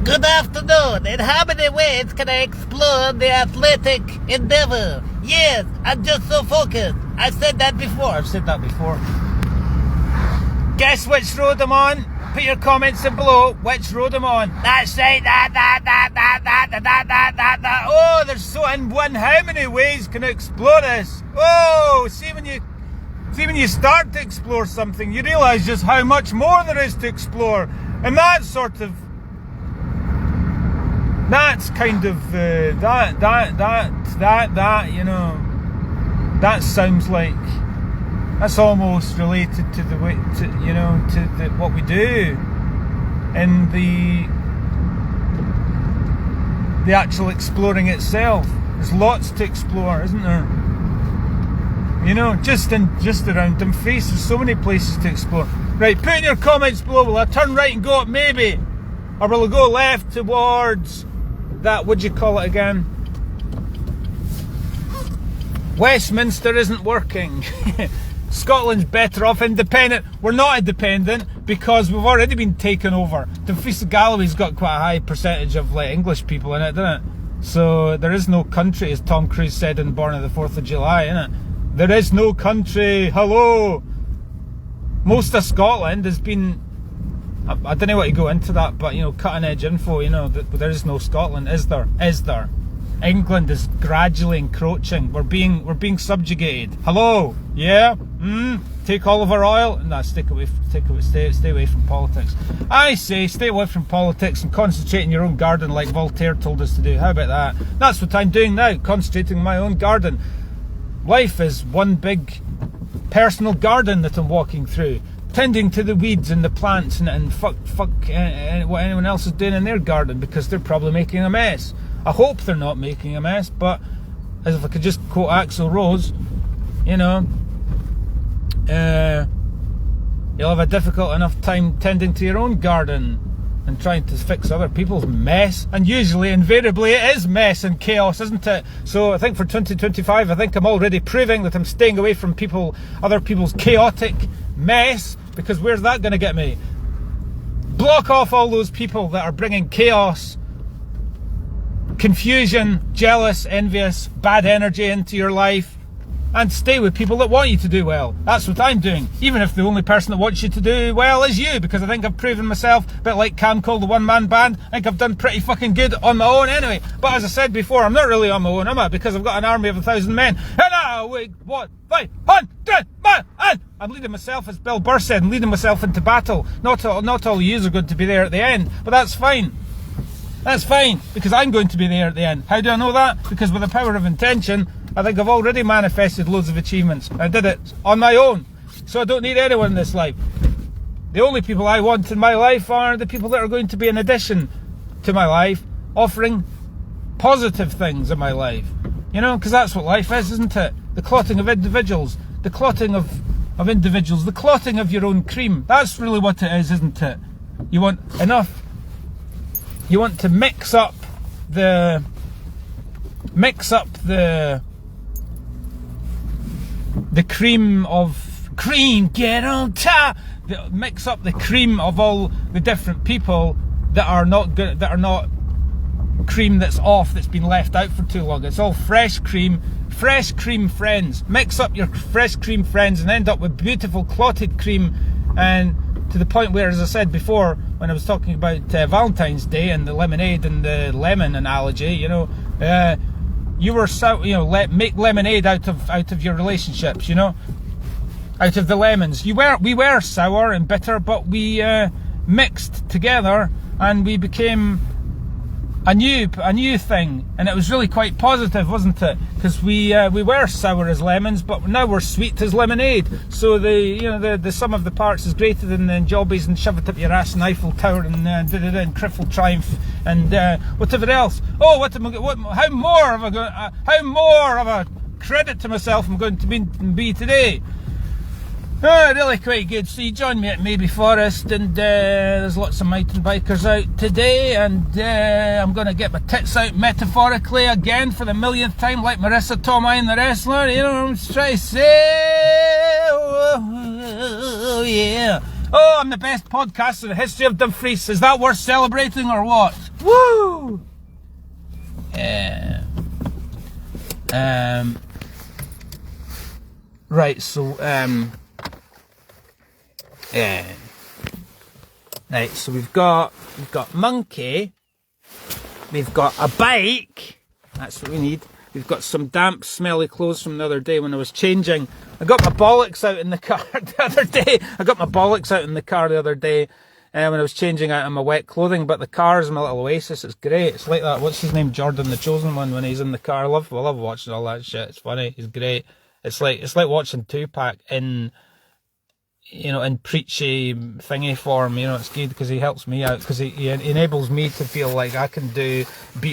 Good afternoon. In how many ways can I explore the athletic endeavor? Yes, I'm just so focused. I've said that before. I've said that before. Guess which road I'm on? Put your comments in below. Which road I'm on? That's right. That. Oh, there's so in one. How many ways can I explore this? Oh, see when you start to explore something, you realise just how much more there is to explore, and that's kind of that. You know, that sounds like. That's almost related to the way, what we do, and the actual exploring itself. There's lots to explore, isn't there? You know, just around Dumfries, there's so many places to explore. Right, put in your comments below. Will I turn right and go up maybe, or will I go left towards that? What'd you call it again? Westminster isn't working. Scotland's better off independent. We're not independent because we've already been taken over. Dumfries and Galloway's got quite a high percentage of English people in it, doesn't it? So there is no country, as Tom Cruise said in Born on the 4th of July, innit? There is no country. Hello. Most of Scotland has been, I don't know what to go into that, but cutting edge info, there is no Scotland, is there? Is there? England is gradually encroaching. We're being subjugated. Hello? Yeah? Take all of our oil? No, stay away from politics. I say stay away from politics and concentrate in your own garden like Voltaire told us to do. How about that? That's what I'm doing now, concentrating in my own garden. Life is one big personal garden that I'm walking through, tending to the weeds and the plants and fuck what anyone else is doing in their garden, because they're probably making a mess. I hope they're not making a mess, but as if I could just quote Axl Rose, you'll have a difficult enough time tending to your own garden and trying to fix other people's mess. And usually, invariably, it is mess and chaos, isn't it? So I think for 2025, I think I'm already proving that I'm staying away from other people's chaotic mess, because where's that going to get me? Block off all those people that are bringing chaos, confusion, jealous, envious, bad energy into your life, and stay with people that want you to do well. That's what I'm doing, even if the only person that wants you to do well is you, because I think I've proven myself, a bit like Cam Cole, the one-man band. I think I've done pretty fucking good on my own anyway. But as I said before, I'm not really on my own, am I? Because I've got an army of 1,000 men. And now we 500 men. I'm leading myself, as Bill Burr said, I'm leading myself into battle. Not all yous are going to be there at the end, but that's fine. That's fine, because I'm going to be there at the end. How do I know that? Because with the power of intention, I think I've already manifested loads of achievements. I did it on my own, so I don't need anyone in this life. The only people I want in my life are the people that are going to be an addition to my life, offering positive things in my life. Because that's what life is, isn't it? The clotting of individuals, the clotting of individuals, the clotting of your own cream. That's really what it is, isn't it? You want enough. You want to mix up the cream of cream, get on top. Mix up the cream of all the different people that are not good, that are not cream that's off, that's been left out for too long. It's all fresh cream friends. Mix up your fresh cream friends and end up with beautiful clotted cream, and to the point where, as I said before, when I was talking about Valentine's Day and the lemonade and the lemon analogy, you were make lemonade out of your relationships, out of the lemons. We were sour and bitter, but we mixed together and we became a new thing, and it was really quite positive, wasn't it? Because we were sour as lemons, but now we're sweet as lemonade. So the sum of the parts is greater than the jobbies and shove it up your ass and Eiffel Tower and and Criffle Triumph and whatever else. Oh, how more of a credit to myself I'm going to be today. Really quite good. So you join me at Maybe Forest, and there's lots of mountain bikers out today, and I'm going to get my tits out metaphorically again for the millionth time, like Marissa Tomei and the wrestler. You know what I'm trying to say? Oh, yeah. Oh, I'm the best podcaster in the history of Dumfries. Is that worth celebrating or what? Woo! Yeah. Right, so yeah. Right, so we've got Monkey, we've got a bike, that's what we need. We've got some damp, smelly clothes from the other day when I was changing. I got my bollocks out in the car the other day. When I was changing out of my wet clothing, but the car's my little oasis. It's great. It's like that. What's his name? Jordan, the Chosen One, when he's in the car. I love watching all that shit. It's funny. He's great. It's like watching Tupac in preachy thingy form. It's good because he helps me out, because he enables me to feel like I can be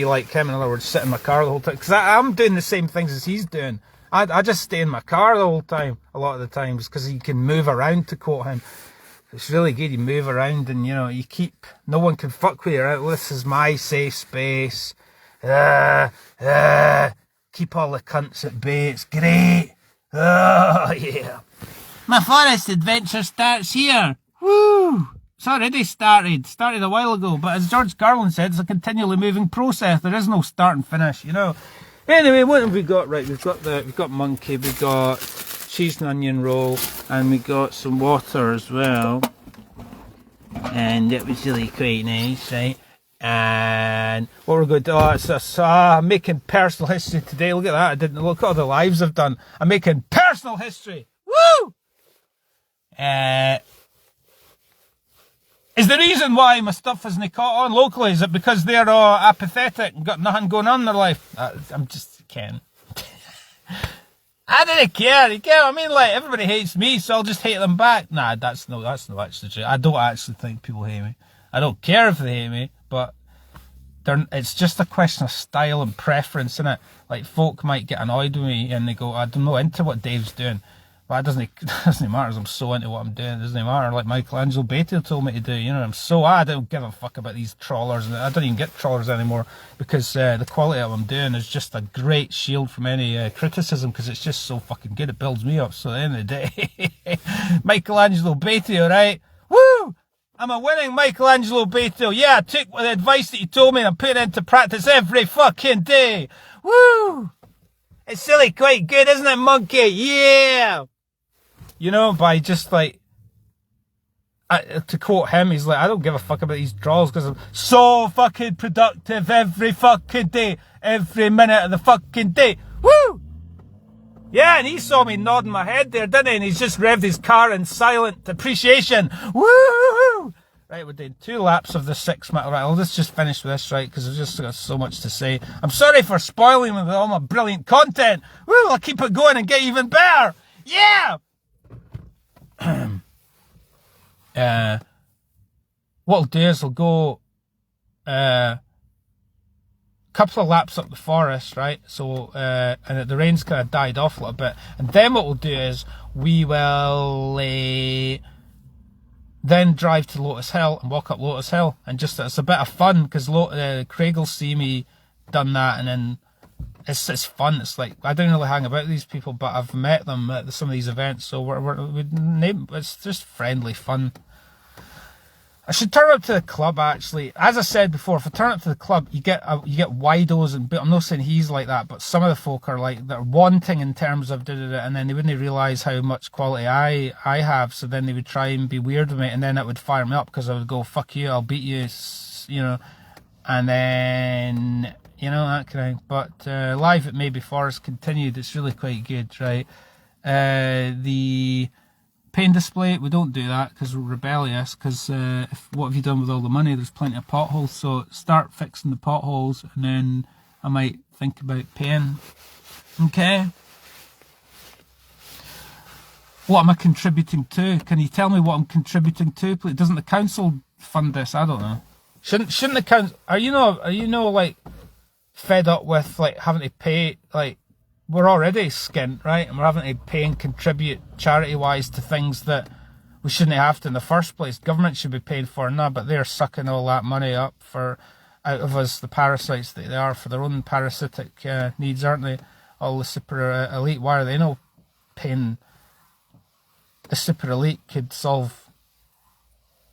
like him. In other words, sit in my car the whole time, because I'm doing the same things as he's doing. I just stay in my car the whole time, a lot of the times, because he can move around, to quote him. It's really good. You move around and, you keep, no one can fuck with you, right? Well, this is my safe space. Keep all the cunts at bay. It's great. Oh, yeah. My forest adventure starts here. Woo! It's already started. Started a while ago. But as George Carlin said, it's a continually moving process. There is no start and finish, Anyway, what have we got? Right, we've got Monkey, we've got cheese and onion roll, and we got some water as well. And it was really quite nice, right? And what we're going to do, I'm making personal history today. Look at that. I didn't look at all the lives I've done. I'm making personal history. Woo! Is the reason why my stuff isn't caught on locally, is it because they're all apathetic and got nothing going on in their life? I'm just kidding. I didn't care. You get what I mean? Like, everybody hates me, so I'll just hate them back. Nah, that's not actually true. I don't actually think people hate me. I don't care if they hate me, but it's just a question of style and preference, isn't it? Like, folk might get annoyed with me and they go, I'm not into what Dave's doing. But it doesn't matter, because I'm so into what I'm doing. It doesn't matter. Like Michelangelo Beatty told me to do. I don't give a fuck about these trawlers. I don't even get trawlers anymore, because the quality of what I'm doing is just a great shield from any criticism, because it's just so fucking good. It builds me up. So at the end of the day, Michelangelo Beatty, alright? Woo! I'm a winning Michelangelo Beatty. Yeah, I took the advice that you told me and I'm putting it into practice every fucking day. Woo! It's really quite good, isn't it, Monkey? Yeah! By just like, to quote him, he's like, I don't give a fuck about these draws, because I'm so fucking productive every fucking day, every minute of the fucking day. Woo! Yeah, and he saw me nodding my head there, didn't he? And he's just revved his car in silent appreciation. Woo! Right, we're doing 2 laps of the 6 minute. Right, let's just finish with this, right? Because I've just got so much to say. I'm sorry for spoiling with all my brilliant content. Woo! I'll keep it going and get even better. Yeah! What I'll do is I'll go couple of laps up the forest, right? So and the rain's kind of died off a little bit, and then what we'll do is we will then drive to Lotus Hill and walk up Lotus Hill, and just, it's a bit of fun, because Craig will see me done that, and then it's fun. It's like, I don't really hang about with these people, but I've met them at some of these events, so it's just friendly fun. I should turn up to the club, actually. As I said before, if I turn up to the club, you get widos, and I'm not saying he's like that, but some of the folk are like, they're wanting in terms of and then they wouldn't realise how much quality I have, so then they would try and be weird with me, and then that would fire me up, because I would go, fuck you, I'll beat you, and then, that kind of. But live at Maybe Forest continued. It's really quite good, right? The pain display, we don't do that because we're rebellious, because what have you done with all the money? There's plenty of potholes, so start fixing the potholes, and then I might think about paying. Okay, what am I contributing to? Can you tell me what I'm contributing to, please? Doesn't the council fund this? I don't know. Shouldn't the council, are you like fed up with like having to pay? Like, we're already skint, right? And we're having to pay and contribute charity-wise to things that we shouldn't have to in the first place. Government should be paid for now, but they're sucking all that money up out of us, the parasites that they are, for their own parasitic needs, aren't they? All the super elite. Why are they not paying? The super elite could solve,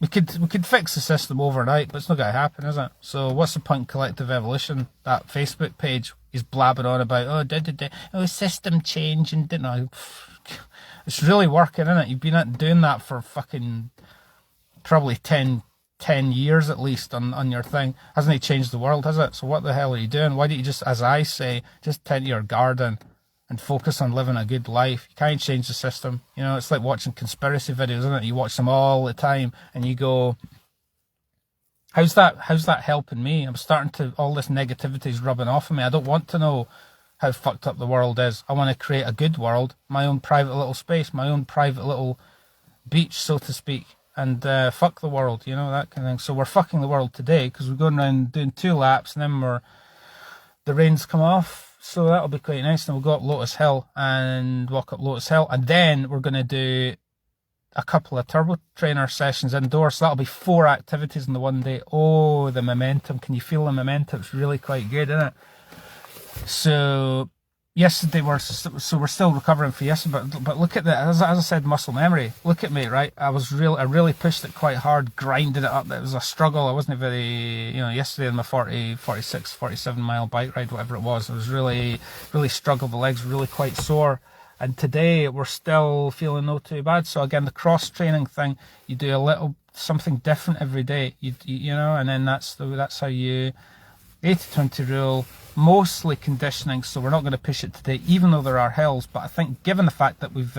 We could fix the system overnight, but it's not going to happen, is it? So what's the point in Collective Evolution? That Facebook page is blabbing on about, system change and didn't I? It's really working, isn't it? You've been doing that for fucking probably 10 years at least on your thing. Hasn't it changed the world, has it? So what the hell are you doing? Why don't you just, as I say, just tend to your garden and focus on living a good life? You can't change the system. You know, it's like watching conspiracy videos, isn't it? You watch them all the time and you go, how's that helping me? I'm starting to, all this negativity is rubbing off of me. I don't want to know how fucked up the world is. I want to create a good world, my own private little space, my own private little beach, so to speak, and fuck the world, you know, that kind of thing. So we're fucking the world today because we're going around doing 2 laps and then the rain's come off. So that'll be quite nice. And we'll go up Lotus Hill and walk up Lotus Hill. And then we're going to do a couple of turbo trainer sessions indoors. So that'll be 4 activities in the one day. Oh, the momentum. Can you feel the momentum? It's really quite good, isn't it? So yesterday we're still recovering for yesterday, but look at that. As I said, muscle memory. Look at me, right? I really pushed it quite hard, grinded it up. It was a struggle. I wasn't very, yesterday on my 46, 47 mile bike ride, whatever it was, I was really struggled. The legs were really quite sore. And today we're still feeling not too bad. So again, the cross training thing, you do a little something different every day. You know, and then that's how you 80-20 rule. Mostly conditioning, so we're not going to push it today, even though there are hills. But I think given the fact that we've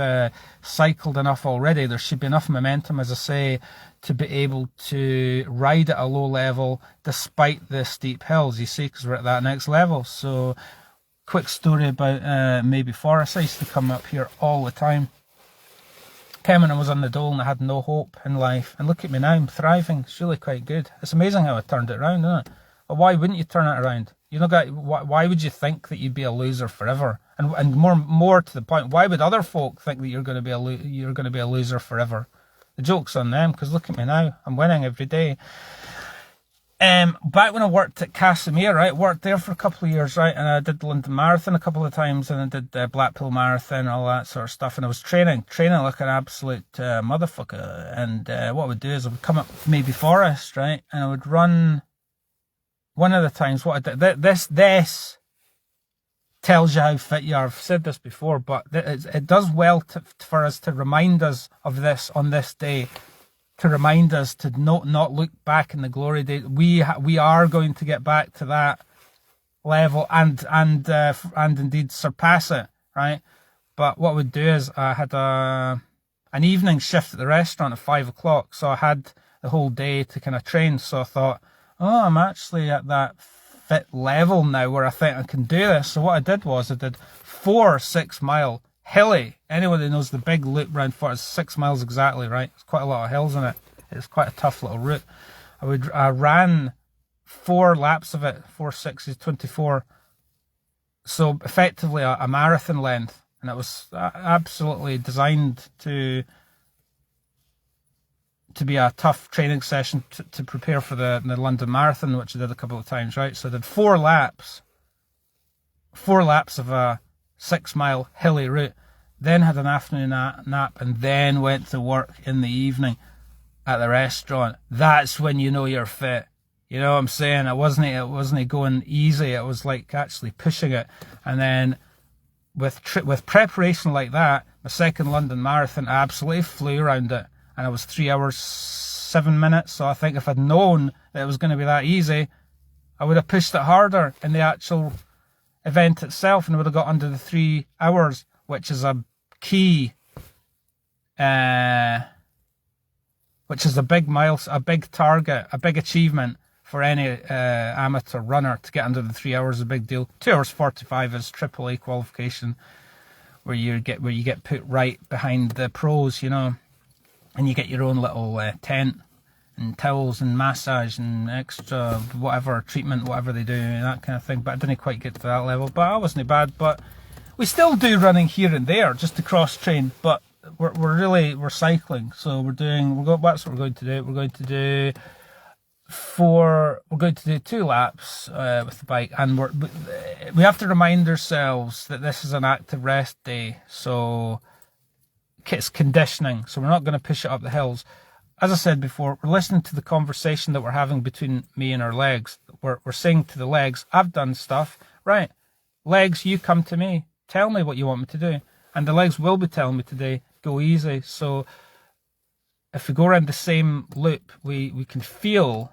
cycled enough already, there should be enough momentum, as I say, to be able to ride at a low level despite the steep hills, you see, because we're at that next level. So quick story about Maybe Forest. I used to come up here all the time. Came when I was on the dole and I had no hope in life, and look at me now, I'm thriving. It's really quite good. It's amazing how I turned it around, isn't it? But why wouldn't you turn it around? You know, why would you think that you'd be a loser forever? And more to the point, why would other folk think that you're going to be a loser forever? The joke's on them, because look at me now, I'm winning every day. Back when I worked at Casimir, right, worked there for a couple of years, right, and I did the London Marathon a couple of times, and I did the Blackpool Marathon, all that sort of stuff, and I was training like an absolute motherfucker. And what I would do is I would come up Maybe Forest, right, and I would run. One of the times, what I did, this tells you how fit you are. I've said this before, but it does well for us to remind us of this on this day, to remind us to not look back in the glory days. We are going to get back to that level and indeed surpass it, right? But what we'd do is I had an evening shift at the restaurant at 5 o'clock, so I had the whole day to kind of train. So I thought, oh, I'm actually at that fit level now where I think I can do this. So what I did was I did 4 6-mile hilly. Anyone who knows the big loop round for it is 6 miles exactly, right? It's quite a lot of hills in it. It's quite a tough little route. I ran 4 laps of it, 4 6s, 24. So effectively a marathon length. And it was absolutely designed to be a tough training session to prepare for the London Marathon, which I did a couple of times, right? So I did 4 laps of a 6-mile hilly route, then had an afternoon nap, and then went to work in the evening at the restaurant. That's when you know you're fit. You know what I'm saying? It wasn't going easy. It was like actually pushing it. And then with preparation like that, my second London Marathon, I absolutely flew around it. And it was 3 hours, 7 minutes. So I think if I'd known that it was going to be that easy, I would have pushed it harder in the actual event itself, and I would have got under the 3 hours, which is a key, which is a big a big target, a big achievement for any amateur runner. To get under the 3 hours is a big deal. 2 hours 45 is AAA qualification, where you get put right behind the pros, you know. And you get your own little tent and towels and massage and extra whatever treatment, whatever they do, that kind of thing. But I didn't quite get to that level. But I wasn't bad. But we still do running here and there just to cross train. But we're cycling. So that's what we're going to do. We're going to do 2 laps with the bike, and we have to remind ourselves that this is an active rest day. So it's conditioning, so we're not going to push it up the hills. as I said before, we're listening to the conversation that we're having between me and our legs. We're saying to the legs, I've done stuff. Right, legs, you come to me. Tell me what you want me to do. And the legs will be telling me today, go easy. So if we go around the same loop, we can feel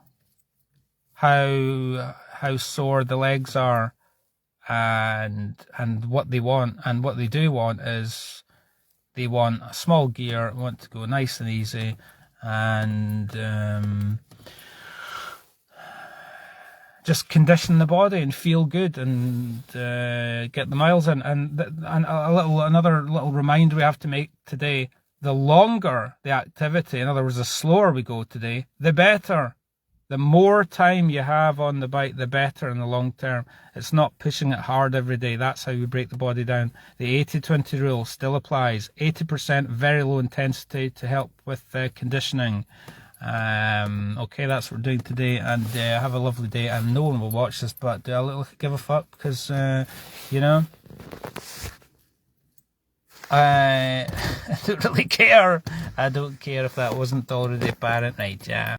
how sore the legs are and what they want. And what they do want is they want a small gear, want to go nice and easy, and just condition the body and feel good and get the miles in. And another little reminder we have to make today: the longer the activity, in other words, the slower we go today, the better. The more time you have on the bike, the better in the long term. It's not pushing it hard every day. That's how we break the body down. The 80-20 rule still applies. 80% very low intensity to help with conditioning. Okay, that's what we're doing today, and have a lovely day. And no one will watch this, but do a little give a fuck, because you know, I don't really care. I don't care if that wasn't already apparent, right? Yeah.